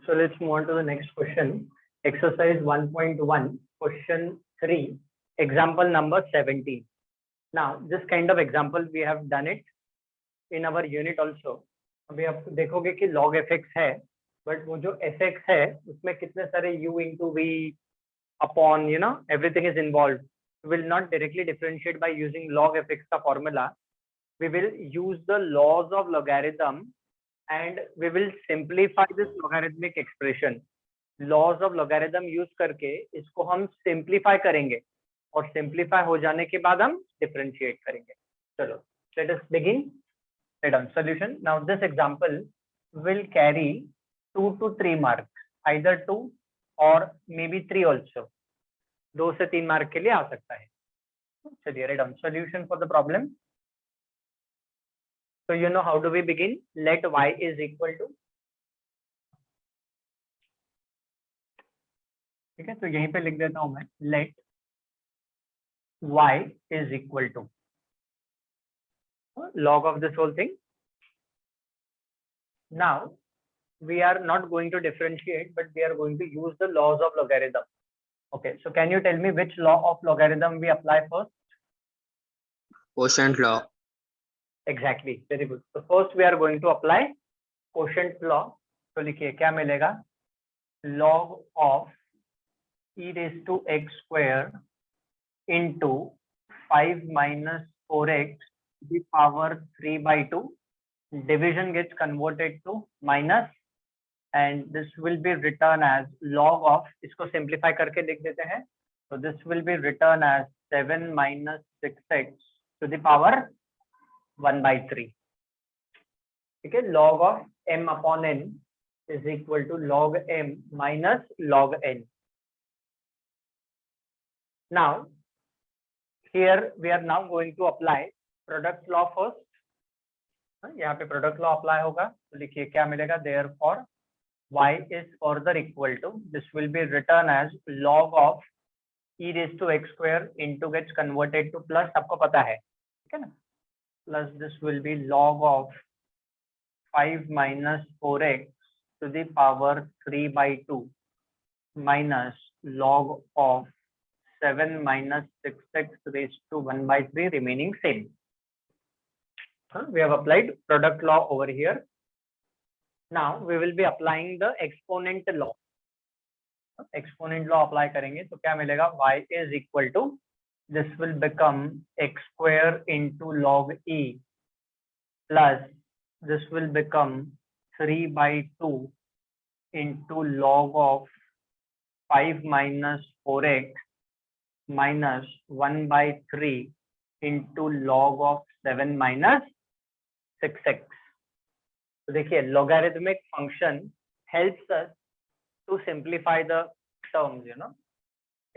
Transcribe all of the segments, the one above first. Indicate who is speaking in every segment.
Speaker 1: So let's move on to the next question. Exercise 1.1, question 3, example number 17. Now, this kind of example we have done it in our unit also. अभी आप देखोगे कि log fx है, but वो जो fx है उसमें कितने सारे u into v upon everything is involved. We will not directly differentiate by using log fx का formula. We will use the laws of logarithm and we will simplify this logarithmic expression. Laws of logarithm use करके इसको हम simplify करेंगे और simplify हो जाने के बाद हम differentiate करेंगे. चलो, let us begin. Solution. Now this example will carry 2 to 3 marks, either 2 or maybe 3 also. 2 से 3 मार्क के लिए आ सकता है. चलिए, write down solution for the problem. So you know how do we begin? Let y is equal to, ठीक है, तो यहीं पे लिख देता हूं मैं, let y is equal to log of this whole thing. Now we are not going to differentiate, but we are going to use the laws of logarithm. Okay, so can you tell me which law of logarithm we apply first?
Speaker 2: Quotient law.
Speaker 1: Exactly, very good. So first we are going to apply quotient law. तो लिखिए क्या मिलेगा, log of e raised to x square into 5 minus 4x to the power 3/2. Division gets converted to minus and this will be written as log of, इसको simplify करके लिख देते हैं, so this will be written as 7 minus 6x to the power 1/3. ठीक है, log of m upon n is equal to log m minus log n. Now here we are now going to apply product law first. यहाँ पे product law apply होगा, तो लिखिए क्या मिलेगा, therefore y is further equal to, this will be written as log of e raised to x square into gets converted to plus, आपको पता है, ठीक है ना, plus this will be log of 5 minus 4x to the power 3/2 minus log of 7 minus 6x raised to 1/3 remaining same. We have applied product law over here. Now we will be applying the exponent law. Exponent law apply करेंगे तो क्या मिलेगा, y is equal to, this will become x square into log e plus this will become 3/2 into log of 5 minus 4x minus 1/3 into log of 7 minus 6x. तो देखिए logarithmic function helps us to simplify the terms,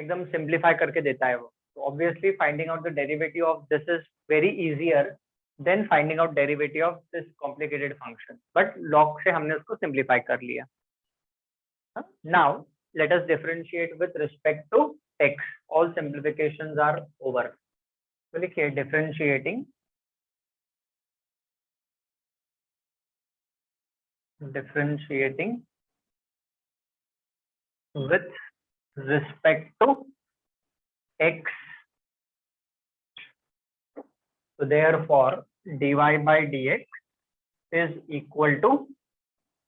Speaker 1: एकदम simplify करके देता है वो. So obviously finding out the derivative of this is very easier than finding out derivative of this complicated function. But log से हमने उसको simplify कर लिया. Now let us differentiate with respect to x. All simplifications are over. तो लिखिए differentiating with respect to x. So therefore dy by dx is equal to,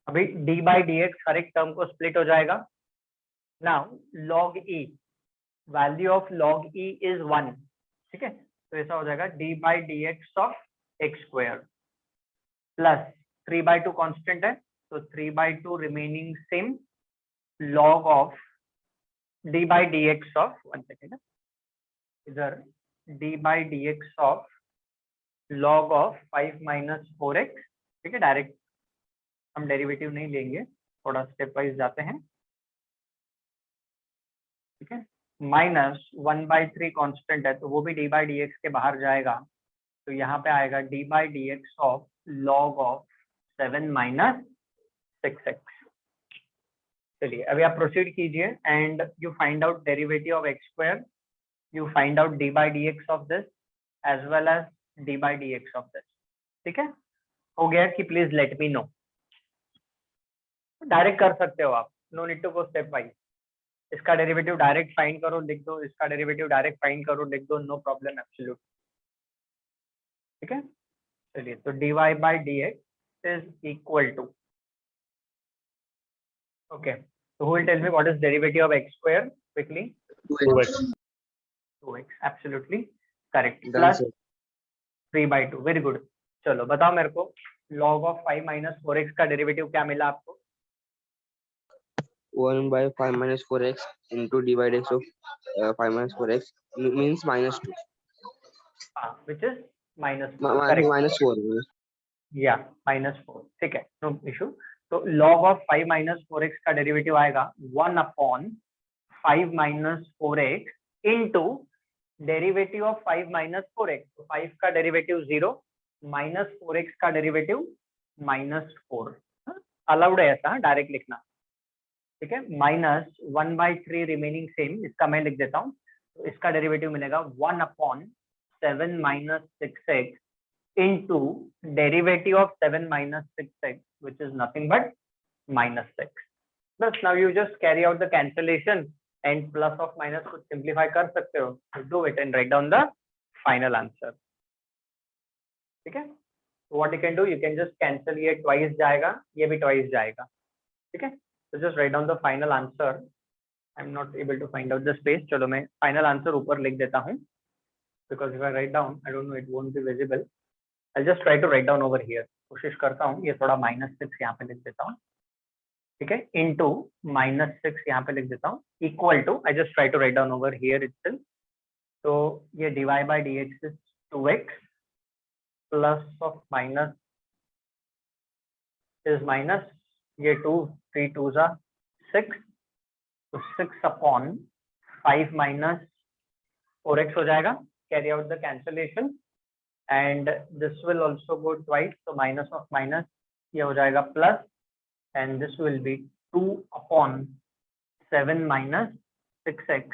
Speaker 1: अभी d by dx हर एक term को स्प्लिट हो जाएगा. Now log e, value of log e is 1, ठीक है, तो ऐसा हो जाएगा d by dx of x square plus 3/2 constant है, तो 3/2 remaining same log of d by dx of, 1 second, इधर d by dx of log of 5 minus 4x, ठीक है, डायरेक्ट हम डेरिवेटिव नहीं लेंगे, थोड़ा स्टेप वाइज जाते हैं, ठीक है, माइनस 1/3 कांस्टेंट है तो वो भी d by dx के बाहर जाएगा, तो यहाँ पे आएगा d by dx of log of 7 minus 6x. चलिए अभी आप प्रोसीड कीजिए and you find out derivative of x square, you find out d by dx of this as well as d by dx of this. ठीक है, हो गया कि please let me know. Direct कर सकते हो आप, no need to go step wise. इसका डेरिवेटिव डायरेक्ट फाइंड करो लिख दो, इसका डेरिवेटिव डायरेक्ट फाइंड करो लिख दो, नो प्रॉब्लम एब्सोल्यूट। ठीक है, चलिए तो dy by D X is equal to, okay, so who will tell me what is derivative of x square quickly?
Speaker 2: 2x.
Speaker 1: 2x, absolutely correct,
Speaker 2: Done,
Speaker 1: plus
Speaker 2: sir.
Speaker 1: 3/2, very good। चलो बताओ मेरे को log of 5 minus 4x का derivative क्या मिला आपको?
Speaker 2: 1 by 5 minus 4x into d by dx of 5 minus 4x means minus 2.
Speaker 1: Which is -4, correct,
Speaker 2: Minus 4.
Speaker 1: या -4, ठीक है, नो इशू। तो log of 5 minus 4x का डेरिवेटिव आएगा 1 upon 5 minus 4x into derivative of 5 minus 4x, तो 5 का derivative 0, minus 4x का derivative -4, allowed है ऐसा डायरेक्ट लिखना, ठीक है। -1/3 रिमेनिंग सेम, इसका मैं लिख देता हूँ, तो इसका डेरिवेटिव मिलेगा 1 upon 7 minus 6x into derivative of 7 minus 6x, which is nothing but -6. Thus now you just carry out the cancellation and plus of minus कुछ simplify कर सकते हो, do it and write down the final answer। ठीक है, so what you can do, you can just cancel, ये twice जाएगा, ये भी twice जाएगा, ठीक है। so just write down the final answer। I'm not able to find out the space, चलो मैं final answer ऊपर लिख देता हूँ, because if I write down, I don't know, it won't be visible। I'll just try to write down over here, कोशिश करता हूँ, ये थोड़ा -6 यहाँ पे लिख देता हूँ, ठीक है, into -6 यहाँ पे लिख देता हूँ, equal to, I just try to write down over here itself, तो ये dy by dx is 2x plus of minus is minus, ये 2, 3 2s are 6, तो 6 upon 5 minus 4x हो जाएगा, carry out the cancellation and this will also go twice, so minus of minus ये हो जाएगा plus, and this will be 2 upon 7 minus 6x,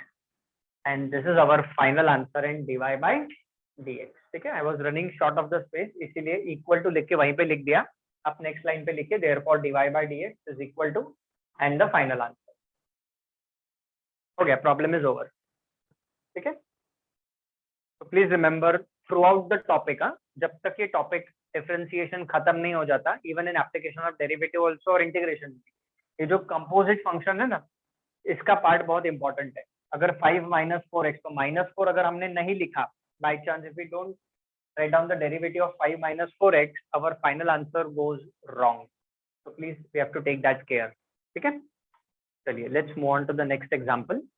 Speaker 1: and this is our final answer in dy by dx। ठीक है, I was running short of the space, इसीलिए equal to लिख के वहीं पे लिख दिया, आप नेक्स्ट लाइन पे लिखिए therefore dy by dx is equal to and the final answer। हो गया, प्रॉब्लम इज ओवर। ठीक है, तो please remember through out the topic, जब तक ये टॉपिक डिफरेंशिएशन खत्म नहीं हो जाता, even in application of derivative also और इंटीग्रेशन, ये जो कंपोजिट फंक्शन है ना, इसका पार्ट बहुत इंपॉर्टेंट है। अगर 5 minus 4x, तो -4 अगर हमने नहीं लिखा, by chance if we don't write down the derivative of 5 minus 4x, our final answer goes wrong, तो please we have to take that care. ठीक है, चलिए let's move on to the next example.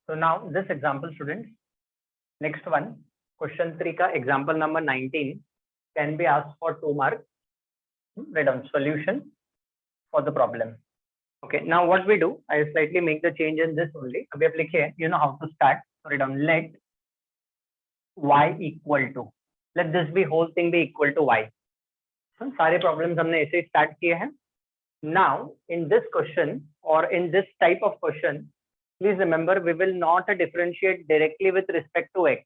Speaker 1: So now this example, students, next one, question 3 का example number 19 can be asked for 2 marks। Write down solution for the problem। Okay, now what we do, I slightly make the change in this only। अभी आप लिखिए, you know how to start, so write down let y equal to, let this be whole thing be equal to y। सारे problems हमने ऐसे ही start किए हैं। Now in this question or in this type of question, please remember we will not differentiate directly with respect to x।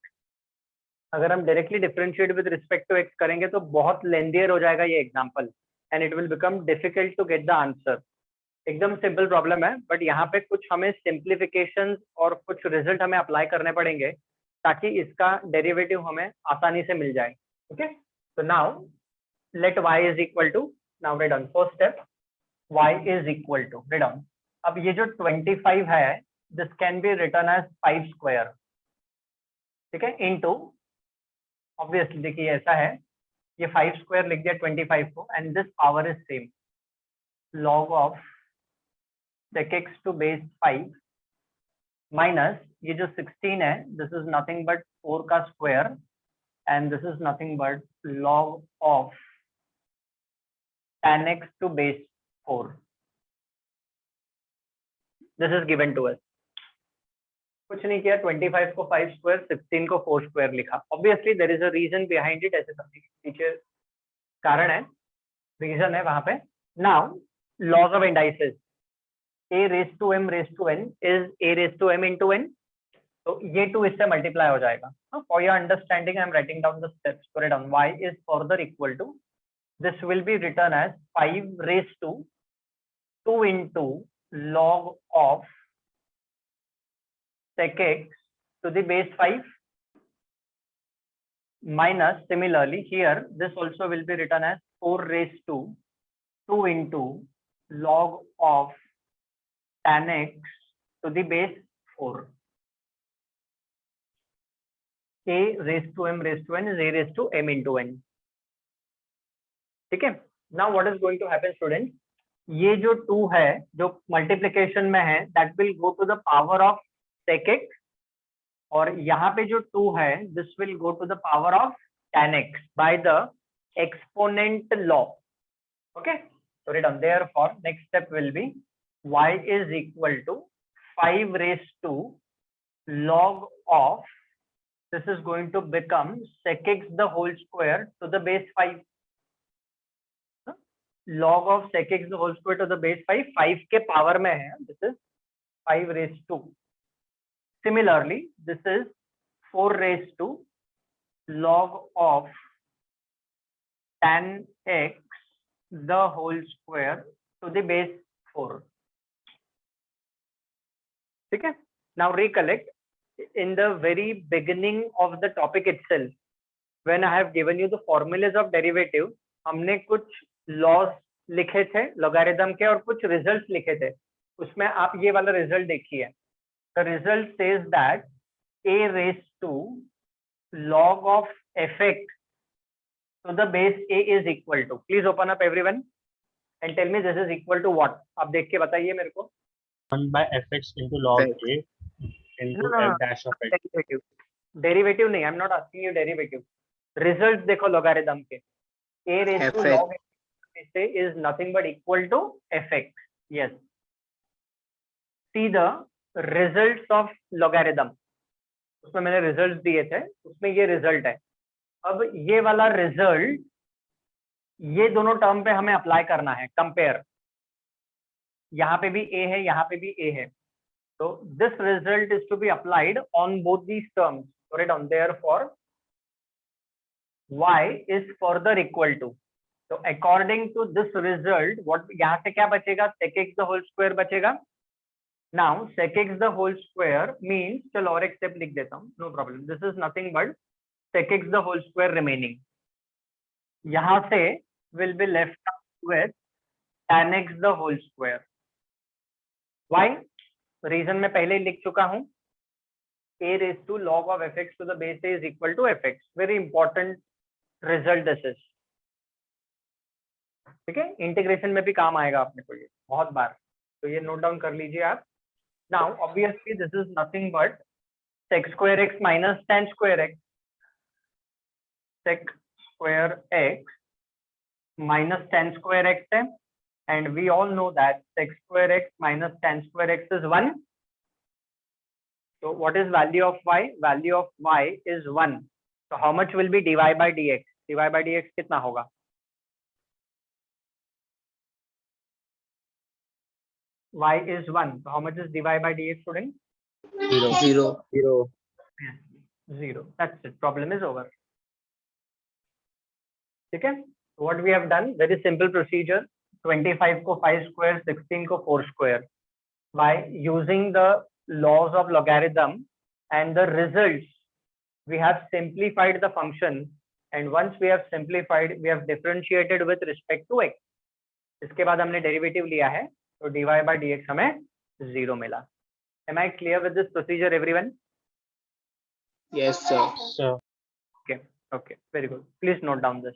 Speaker 1: अगर हम directly differentiate with respect to x करेंगे तो बहुत लेंथियर हो जाएगा ये example, and it will become difficult to get the answer। एकदम simple problem है, बट यहाँ पे कुछ हमें सिंप्लीफिकेशन और कुछ रिजल्ट हमें अप्लाई करने पड़ेंगे ताकि इसका डेरिवेटिव हमें आसानी से मिल जाए। ओके, तो now let y is equal to, now write down first step, y is equal to, write down, अब ये जो 25 है, this can be written as 5 square. ठीक है, इनटू, ऑब्वियसली देखिए ऐसा है, ये 5 स्क्वायर लिख दिया 25 को, and this power is same, log of sec x to base 5 minus ये जो 16 है, दिस इज नथिंग बट 4 का square, and this is nothing but log of tan x to base 4। This is given to us, कुछ नहीं किया, 25 को 5 square, 16 को 4 square लिखा। Obviously there is a reason behind it, ऐसे सब पीछे कारण है, रीजन है वहां पे। Now laws of indices, a raised to m raised to n is a raised to m into n, तो ये 2 इससे मल्टीप्लाई हो जाएगा. For your understanding I am writing down the steps. Put it down. y is further equal to, this will be written as 5 raised to 2 into log of sec x to the base 5 minus, similarly here this also will be written as 4 raised to 2 into log of tan x to the base 4. a raised to m raised to n is a raised to m into n. ठीक है. Now what is going to happen student, ये जो 2 है जो multiplication में है that will go to the power of sec x, और यहाँ पे जो 2 है this will go to the power of tan x by the exponent law. Okay, so written therefore next step will be y is equal to 5 raised to log of, this is going to become sec x the whole square to the base 5. log of sec x the whole square to the base 5 5 के power में है, this is 5 raised to. Similarly this is 4 raised to log of tan x the whole square to the base 4. ठीक है. Now recollect, in the very beginning of the topic itself when I have given you the formulas of derivative, हमने कुछ loss लिखे थे logarithm के और कुछ results लिखे थे. उसमें आप ये वाला रिजल्ट देखिए. The result says that a raised to log of fx to the base a is equal to, please open up everyone and tell me this is equal to what. आप देख के बताइए मेरे को.
Speaker 3: 1 by fx into log a into
Speaker 1: No.
Speaker 3: f dash of x.
Speaker 1: Derivative नहीं, I am not asking you derivative. Result देखो logarithm के. a raised to log is nothing but equal to fx. Yes. See the results of logarithm. उसमें मैंने result दिए थे, उसमें ये result है. अब ये वाला रिजल्ट ये दोनों टर्म पे हमें अप्लाई करना है. कंपेयर, यहाँ पे भी a है, यहाँ पे भी a है. तो this result is to be applied on both these terms. Right on. Therefore y is further equal to, तो according to this result what, यहाँ से क्या बचेगा, sec x the whole square बचेगा. Now sec x the whole square means, चलो और एक step लिख देता हूँ, no problem. This is nothing but sec x the whole square remaining. यहाँ से will be left with tan x the whole square. Why? Reason मैं पहले ही लिख चुका हूँ. a raised to log of fx to the base a is equal to fx. Very important result this is. ठीक है, integration में भी काम आएगा अपने को ये बहुत बार, तो ये नोट डाउन कर लीजिए आप. Now obviously this is nothing but sec square x minus tan square x. sec square x minus tan square x है, and we all know that sec square x minus tan square x is 1. So what is value of y? Value of y is 1. So how much will be dy by dx? dy by dx कितना होगा? y is 1. So how much is dy by dx, student?
Speaker 2: 0.
Speaker 1: 0. That's it. Problem is over. ठीक है. What we have done, very simple procedure. 25 को 5 square, 16 को 4 square. By using the laws of logarithm and the results, we have simplified the function. And once we have simplified, we have differentiated with respect to x. इसके बाद हमने derivative लिया है, तो dy by dx हमें 0 मिला. Am I clear with this procedure, everyone?
Speaker 2: Yes, sir.
Speaker 3: So
Speaker 1: Okay, very good. Please note down this.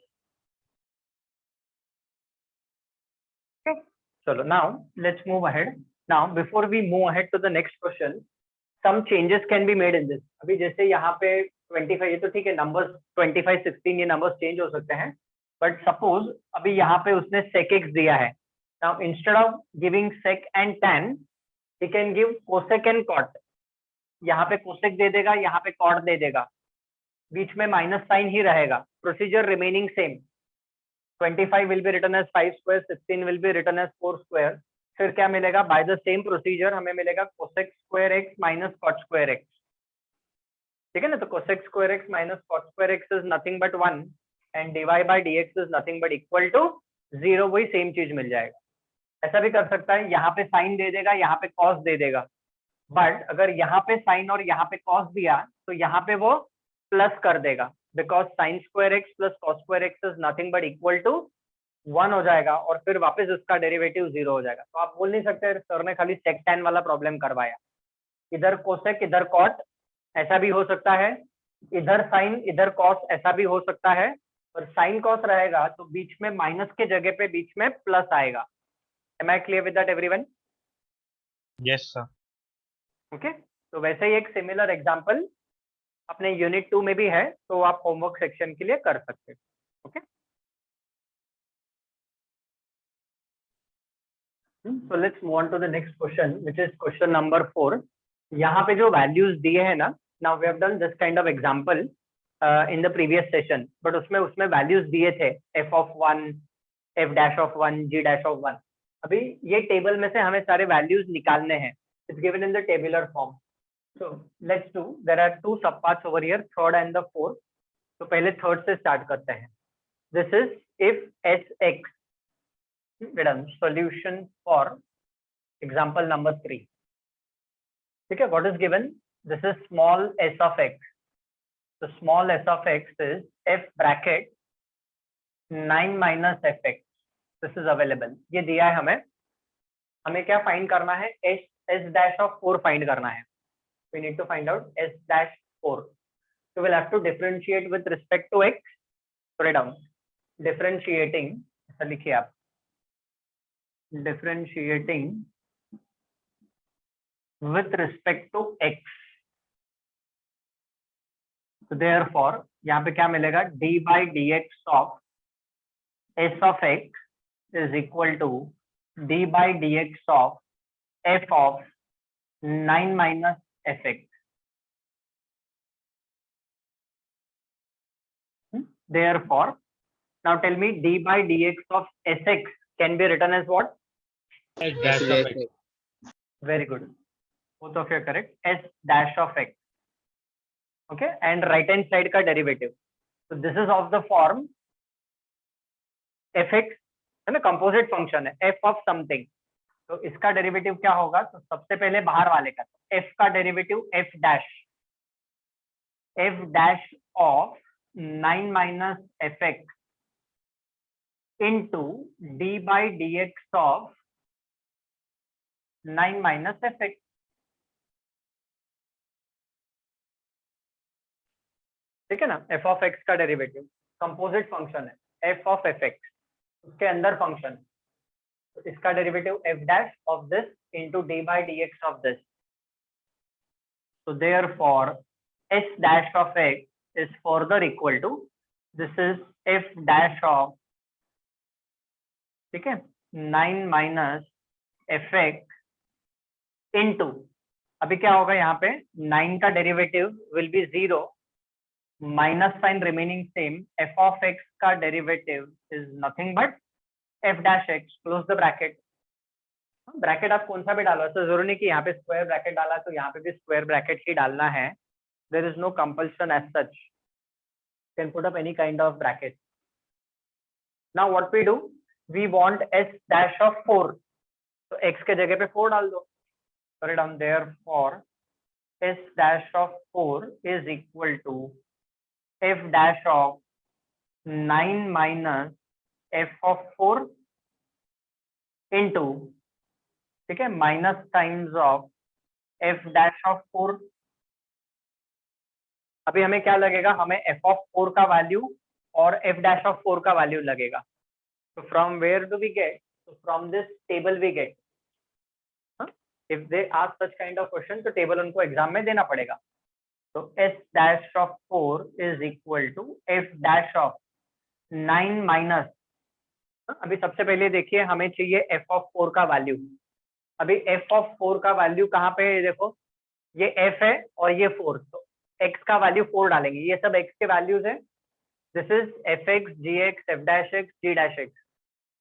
Speaker 1: Okay, so now let's move ahead. Now before we move ahead to the next question, some changes can be made in this. अभी जैसे यहाँ पे 25, ये तो ठीक है, numbers 25, 16 ये numbers change हो सकते हैं, बट सपोज अभी यहाँ पे उसने sec x दिया है. Now instead of giving sec and tan, he can give cosec and cot. यहाँ पे cosec दे देगा, यहाँ पे cot दे देगा, बीच में माइनस साइन ही रहेगा. Procedure remaining same. 25 will be written as 5 square, 16 will be written as 4 square. फिर क्या मिलेगा? बाय द सेम प्रोसीजर हमें मिलेगा cosec square x minus cot square x. ठीक है ना, तो cosec square x minus cot square x is nothing but 1 and dy by dx is nothing but equal to 0, वही सेम चीज मिल जाएगा। ऐसा भी कर सकता है, यहाँ पे साइन दे देगा, यहाँ पे कॉस दे देगा, बट अगर यहाँ पे साइन और यहाँ पे कॉस दिया तो यहाँ पे वो प्लस कर देगा, because sine square X plus cos square X is nothing but equal to 1 हो जाएगा, और फिर वापस उसका डेरिवेटिव 0 हो जाएगा। तो आप बोल नहीं सकते सर ने खाली सेक टैन वाला प्रॉब्लम करवाया, इधर कोसेक इधर कॉट, ऐसा भी हो सकता है, इधर साइन इधर कॉस, ऐसा भी हो सकता है, और साइन कॉस रहेगा तो बीच में माइनस के जगह पे बीच में प्लस आएगा। Am I clear with that everyone?
Speaker 3: Yes, sir.
Speaker 1: Okay, तो वैसे ही एक सिमिलर एग्जांपल अपने यूनिट 2 में भी है, तो आप होमवर्क सेक्शन के लिए कर सकते हो। Okay, so let's move on to the next question, which is question number 4. यहाँ पे जो वैल्यूज दिए हैं ना, now we have done this kind of example in the previous session, but उसमें वैल्यूज दिए थे f of 1, f dash of 1, g dash of 1। अभी ये टेबल में से हमें सारे वैल्यूज निकालने हैं, it's given in the tabular form। So let's do, there are two subparts over here, third and the fourth। तो पहले थर्ड से स्टार्ट करते हैं। This is if sx, solution for example number 3। ठीक है, what is given? This is small s of x। So small s of x is f bracket 9 minus fx। This is available। ये दिया है हमें क्या find करना है? s dash of 4 find करना है। We need to find out s dash 4। So we'll have to differentiate with respect to x। Put it down। Differentiating, ऐसा लिखिए आप, differentiating with respect to x। So therefore यहाँ पे क्या मिलेगा? d by dx of s of x is equal to d by dx of f of 9 minus fx। Therefore now tell me, d by dx of sx can be written as what?
Speaker 3: S dash of x.
Speaker 1: Very good, both of you are correct, s dash of x। okay, and right hand side का derivative, so this is of the form fx है ना, composite function है f of something, तो इसका derivative क्या होगा? तो सबसे पहले बाहर वाले का, तो f का derivative f dash of 9 minus fx into d by dx of 9 minus fx। ठीक है ना, f of x का डेरिवेटिव कंपोजिट फंक्शन है, f of fx, उसके अंदर फंक्शन, तो इसका derivative f dash of this into d by dx of this। So therefore s dash of x is further equal to, this is f dash of, ठीक है, 9 minus fx into, अभी क्या होगा यहाँ पे? 9 का derivative will be 0, minus sine remaining same, f of x का derivative is nothing but f dash x, close the bracket. Bracket आप कौन सा भी डालो, ऐसा जरूरी नहीं कि यहाँ पे स्क्वायर ब्रैकेट डाला तो यहाँ पे भी स्क्वायर ब्रैकेट ही डालना है। There is no compulsion as such, can put up any kind of bracket. Now what we do, we want s dash of 4, तो x के जगह पे 4 डाल दो। Put it down, therefore s dash of 4 is equal to f dash of 9 minus f of 4 into, ठीक है, minus times of f dash of 4। अभी हमें क्या लगेगा? हमें f of 4 का वैल्यू और f dash of 4 का वैल्यू लगेगा। तो from where do we get? तो from this table we get. If they ask such kind of question, तो टेबल उनको एग्जाम में देना पड़ेगा। तो s dash of 4 is equal to f dash of 9 minus, अभी सबसे पहले देखिए हमें चाहिए f of 4 का वैल्यू। अभी f of 4 का वैल्यू कहाँ पे है? देखो ये f है और ये 4, तो x का वैल्यू 4 डालेंगे, ये सब x के वैल्यूज है। This is fx, gx, f dash x, g dash x।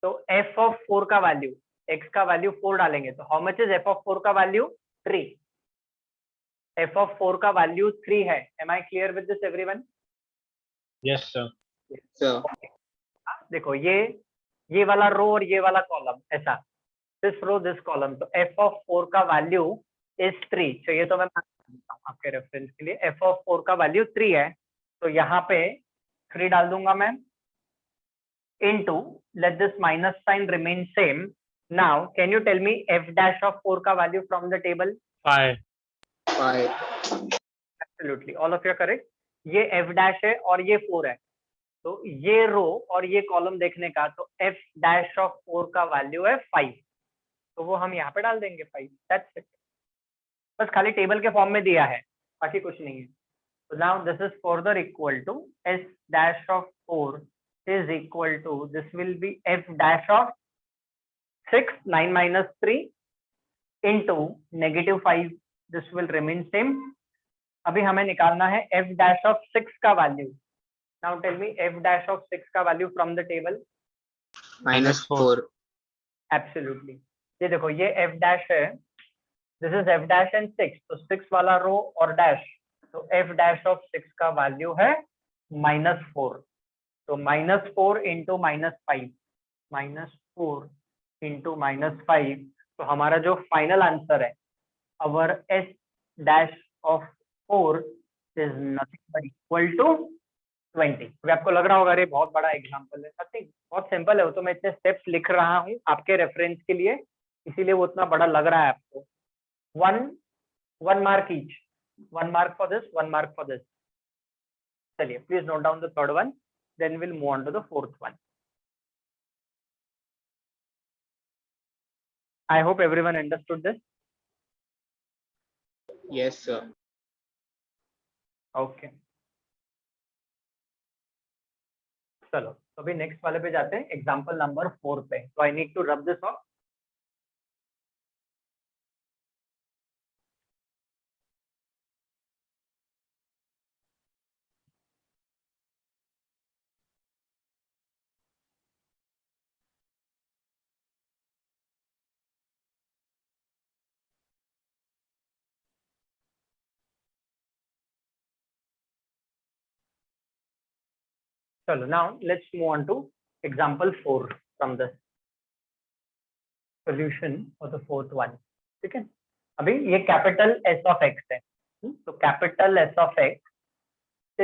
Speaker 1: तो f of 4 का वैल्यू, x का वैल्यू 4 डालेंगे, तो how much is f of 4 का वैल्यू? 3। f of 4 का वैल्यू 3 है. Am I clear with this everyone?
Speaker 3: Yes, sir.
Speaker 4: Sir.
Speaker 1: देखो ये वाला रो और ये वाला कॉलम ऐसा, दिस रो दिस कॉलम, तो f of 4 का वैल्यू इज 3. चाहिए तो मैं आपके रेफरेंस के लिए, f of 4 का वैल्यू 3 है, तो यहाँ पे 3 डाल दूंगा मैं, into let this minus sign remain same. Now can you tell me f dash of 4 का value from the table?
Speaker 3: 5.
Speaker 4: 5.
Speaker 1: Absolutely, all of you are correct. ये f dash है और ये 4 है, तो ये रो और ये कॉलम देखने का, तो f dash of 4 का वैल्यू है 5, तो वो हम यहाँ पे डाल देंगे 5. That's it. बस खाली टेबल के फॉर्म में दिया है, बाकी कुछ नहीं है. So now this is further equal to s dash of 4 is equal to, this will be f dash of 6, 9 minus 3 into -5, this will remain same. अभी हमें निकालना है f dash of 6 का value. Now tell me f dash of 6 का value from the table.
Speaker 4: -4.
Speaker 1: Absolutely. ये देखो ये f dash है, this is f dash and 6, तो 6 वाला रो और डैश, तो f dash of 6 का वैल्यू है -4. तो -4 into -5, -4 into -5, तो हमारा जो फाइनल आंसर है, our s dash of 4 is nothing but equal to 20. अभी आपको लग रहा होगा अरे बहुत बड़ा एग्जांपल है, नथिंग, बहुत सिंपल है वो, तो मैं इतने स्टेप्स लिख रहा हूँ आपके रेफरेंस के लिए, इसीलिए वो उतना बड़ा लग रहा है आपको. one mark each, 1 mark for this, 1 mark for this. चलिए please note down the third one, then we'll move on to the fourth one. I hope everyone understood this.
Speaker 4: Yes, sir.
Speaker 1: Okay. चलो तो अभी next वाले पे जाते हैं, example number 4 पे. So I need to rub this off. चलो now let's move on to example 4 from the solution for the fourth one. ठीक है, अभी ये कैपिटल S of x है, तो capital S of x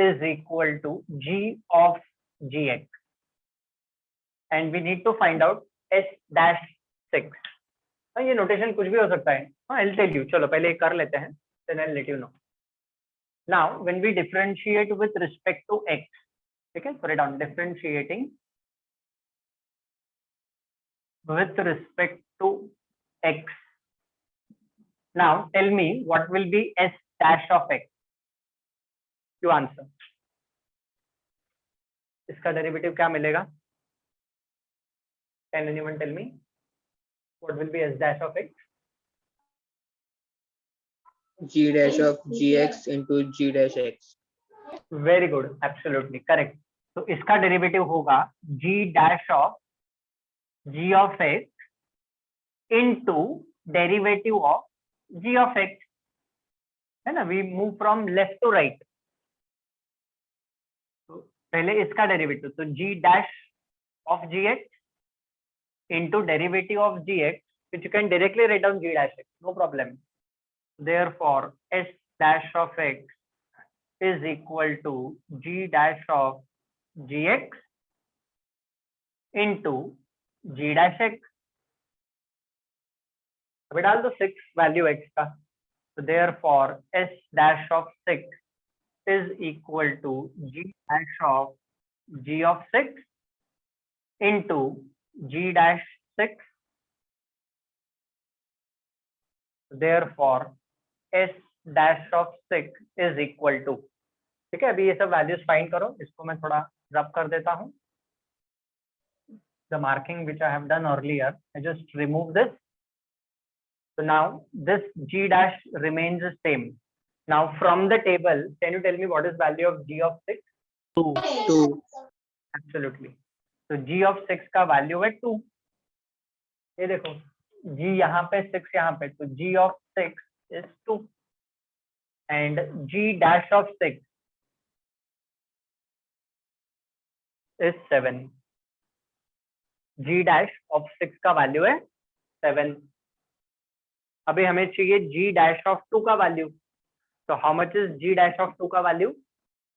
Speaker 1: is equal to g of gx and we need to find out s dash 6. ये notation कुछ भी हो सकता है, I'll tell you. चलो पहले कर लेते हैं, then I'll let you know. Now when we differentiate with respect to x, ठीक है, put it down, differentiating with respect to x. Now tell me what will be s dash of x. You answer. इसका derivative क्या मिलेगा? Can anyone tell me what will be s dash of x?
Speaker 4: G dash of gx into g dash x.
Speaker 1: Very good, absolutely correct. तो इसका derivative होगा g dash of g of x into derivative of g of x, है ना. We move from left to right. तो पहले इसका derivative, तो g dash of gx into derivative of gx, which you can directly write down g dash x, no problem. Therefore s dash of x is equal to g dash of gx into g dash x. अभी डाल दो 6 value x का, so therefore s dash of 6 is equal to g dash of g of 6 into g dash 6. Therefore s dash of 6 is equal to, ठीक है. अभी ये सब values find करो, इसको मैं थोड़ा रब कर देता हूँ. The marking which I have done earlier, I just remove this. So now this g dash remains the same. Now from the table, can you tell me what is value of g of 6?
Speaker 4: 2.
Speaker 1: Absolutely. So g of 6 का value है 2. ये देखो g यहाँ पे 6 यहाँ पे, तो g of 6 is 2. and g dash of 6 is 7. g dash of 6 का वैल्यू है 7. अभी हमें चाहिए g dash of 2 का value. So how much is g dash of 2 का वैल्यू?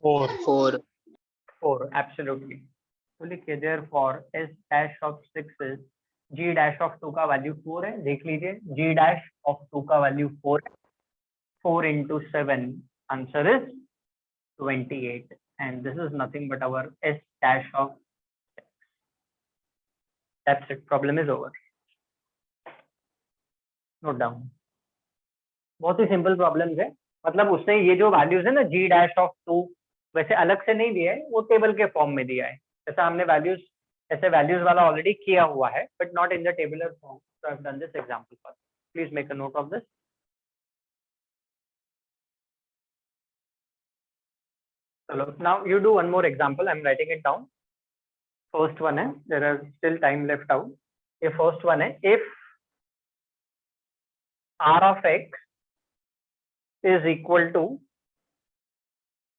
Speaker 4: 4.
Speaker 1: 4. Absolutely. तो लिखिए therefore s dash of 6 is g dash of 2 का वैल्यू 4 है. देख लीजिए g dash of 2 का वैल्यू 4 है. 4 into 7 answer is 28 and this is nothing but our s dash of 6. That's it. Problem is over. Note down. बहुत ही simple problems है. मतलब उसने ये जो वैल्यूज है ना g dash of 2 वैसे अलग से नहीं दिया है, वो टेबल के फॉर्म में दिया है. ऐसा हमने वैल्यूज ऐसे वैल्यूज वाला ऑलरेडी किया हुआ है but not in the tabular form. So I have done this example for. Please make a note of this. चलो now you do one more example. I am writing it down. First one है, there are still time left out. ये first one है, if r of x is equal to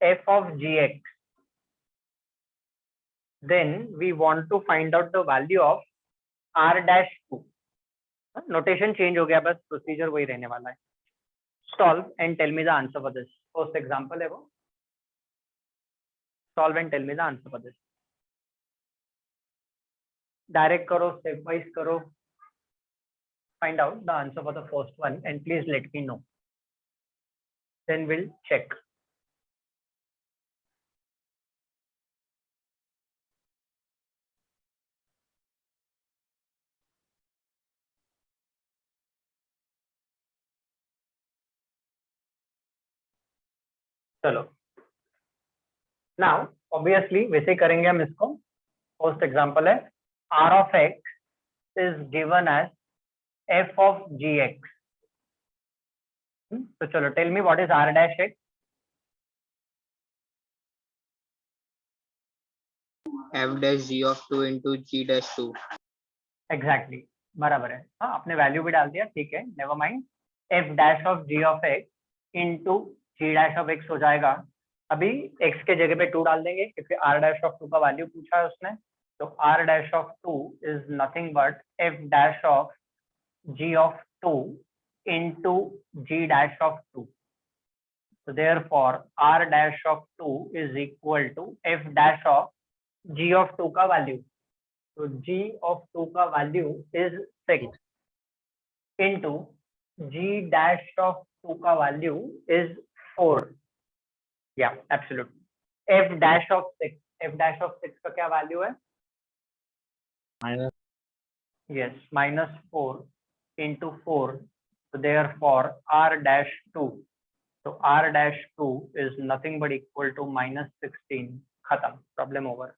Speaker 1: f of gx, then we want to find out the value of r dash 2. Notation change हो गया, बस procedure वही रहने वाला है. Solve and tell me the answer for this. First example है वो. Solve and tell me the answer for this. Direct करो, स्टेप वाइज करो. Find out the answer for the first one and please let me know. Then we'll check. चलो now obviously वैसे करेंगे हम इसको. First example है r of x is given as f of gx. तो चलो tell me what is r dash x.
Speaker 4: f dash g of 2 into g dash 2.
Speaker 1: Exactly बराबर है. हाँ आपने वैल्यू भी डाल दिया, ठीक है, never mind. f dash of g of x into g dash of x हो जाएगा. अभी x के जगह पे 2 डाल देंगे क्योंकि r dash of 2 का वैल्यू पूछा है उसने. तो r dash of 2 is nothing but f dash of g of 2 into g dash of 2. So therefore r dash of 2 is equal to f dash of g of 2 का value. तो g of 2 का value is 6 into g dash of 2 का value is 4. Yeah, absolutely. f dash of 6. f dash of 6 का क्या value है?
Speaker 3: minus
Speaker 1: Yes, minus 4 into 4. So therefore r dash 2. So r dash 2 is nothing but equal to minus 16. Khatam. Problem over.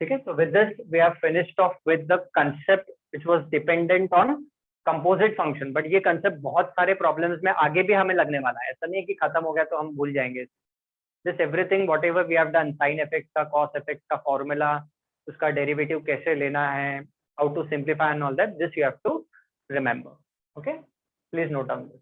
Speaker 1: Okay, so with this we have finished off with the concept which was dependent on composite function. But ये concept बहुत सारे problems में आगे भी हमें लगने वाला है. ऐसा नहीं है कि खत्म हो गया तो हम भूल जाएंगे. This everything whatever we have done, sin effect का, cos effect का formula, उसका derivative कैसे लेना है, how to simplify and all that, this you have to remember. Okay, please note down this.